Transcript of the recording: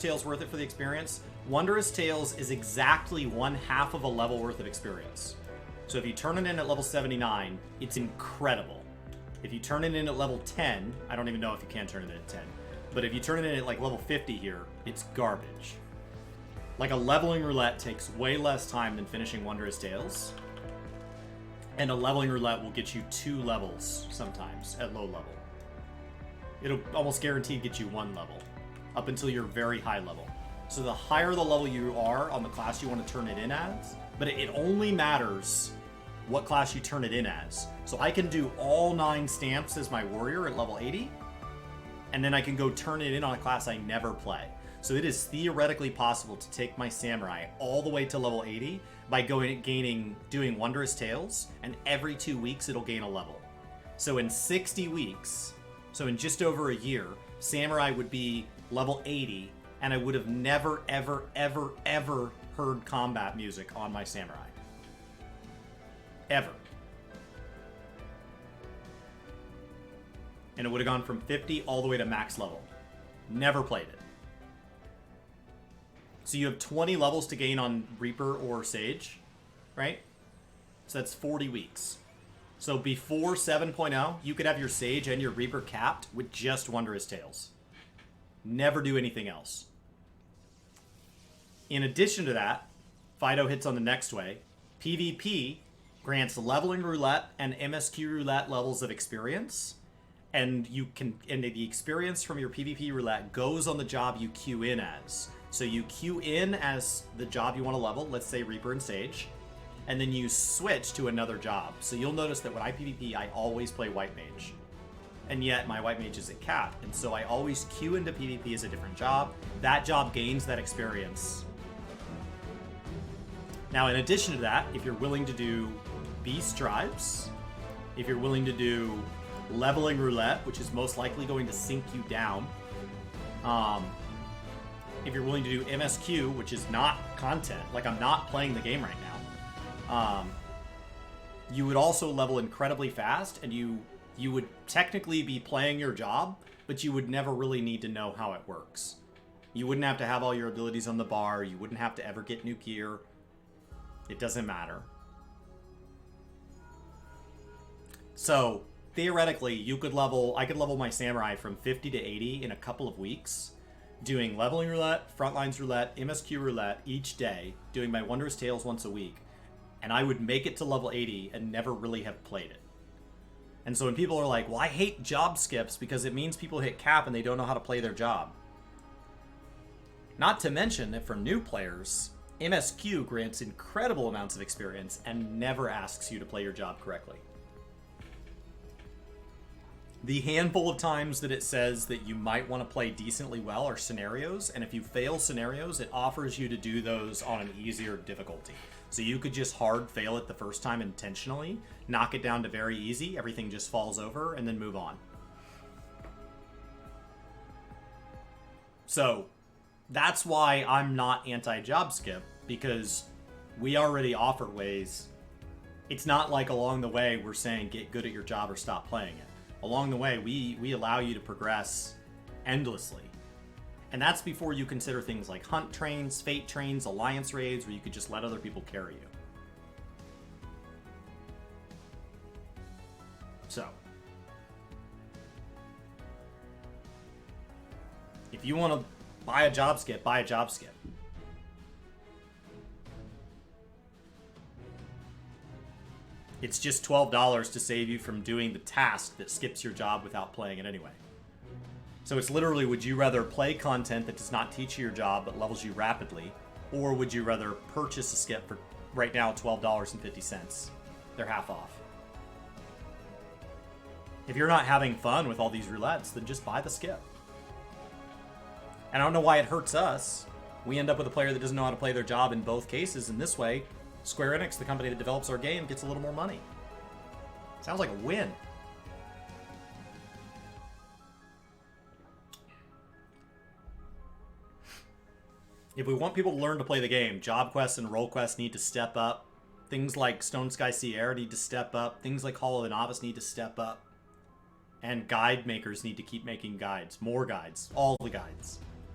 Tales worth it for the experience? Wondrous Tales is exactly 1/2 of a level worth of experience. So if you turn it in at level 79, it's incredible. If you turn it in at level 10, I don't even know if you can turn it in at 10, but if you turn it in at like level 50 here, it's garbage. Like a leveling roulette takes way less time than finishing Wondrous Tales. And a leveling roulette will get you 2 levels sometimes at low level. It'll almost guaranteed get you 1 level up until you're very high level. So the higher the level you are on the class you want to turn it in as, but it only matters what class you turn it in as. So I can do all 9 stamps as my warrior at level 80, and then I can go turn it in on a class I never play. So it is theoretically possible to take my samurai all the way to level 80 by doing Wondrous Tales, and every 2 weeks it'll gain a level. So in 60 weeks, so in just over a year, samurai would be level 80, and I would have never, ever, ever, ever heard combat music on my samurai. Ever. And it would have gone from 50 all the way to max level. Never played it. So you have 20 levels to gain on Reaper or Sage, right? So that's 40 weeks. So before 7.0, you could have your Sage and your Reaper capped with just Wondrous Tales. Never do anything else. In addition to that, Fido hits on the next way. PvP grants leveling roulette and MSQ roulette levels of experience, and the experience from your PvP roulette goes on the job you queue in as. So you queue in as the job you want to level, let's say Reaper and Sage, and then you switch to another job. So you'll notice that when I PvP, I always play White Mage. And yet my White Mage isn't capped, and so I always queue into PvP as a different job. That job gains that experience. Now, in addition to that, if you're willing to do Beast Tribes, if you're willing to do Leveling Roulette, which is most likely going to sink you down, if you're willing to do MSQ, which is not content, like I'm not playing the game right now, you would also level incredibly fast, and you would technically be playing your job, but you would never really need to know how it works. You wouldn't have to have all your abilities on the bar. You wouldn't have to ever get new gear. It doesn't matter. So, theoretically, I could level my samurai from 50 to 80 in a couple of weeks, doing leveling roulette, frontlines roulette, MSQ roulette each day, doing my Wondrous Tales once a week, and I would make it to level 80 and never really have played it. And so when people are like, well, I hate job skips because it means people hit cap and they don't know how to play their job. Not to mention that for new players, MSQ grants incredible amounts of experience and never asks you to play your job correctly. The handful of times that it says that you might want to play decently well are scenarios, and if you fail scenarios, it offers you to do those on an easier difficulty. So you could just hard fail it the first time intentionally, knock it down to very easy, everything just falls over, and then move on. So that's why I'm not anti-job skip, because we already offer ways. It's not like along the way we're saying get good at your job or stop playing it. Along the way, we allow you to progress endlessly. And that's before you consider things like hunt trains, fate trains, alliance raids, where you could just let other people carry you. So, if you want to buy a job skip, buy a job skip. It's just $12 to save you from doing the task that skips your job without playing it anyway. So it's literally, would you rather play content that does not teach you your job but levels you rapidly, or would you rather purchase a skip for, right now, $12.50? They're half off. If you're not having fun with all these roulettes, then just buy the skip. And I don't know why it hurts us. We end up with a player that doesn't know how to play their job in both cases, and this way, Square Enix, the company that develops our game, gets a little more money. Sounds like a win. If we want people to learn to play the game, job quests and role quests need to step up. Things like Stone Sky Sierra need to step up. Things like Hall of the Novice need to step up. And guide makers need to keep making guides. More guides. All the guides.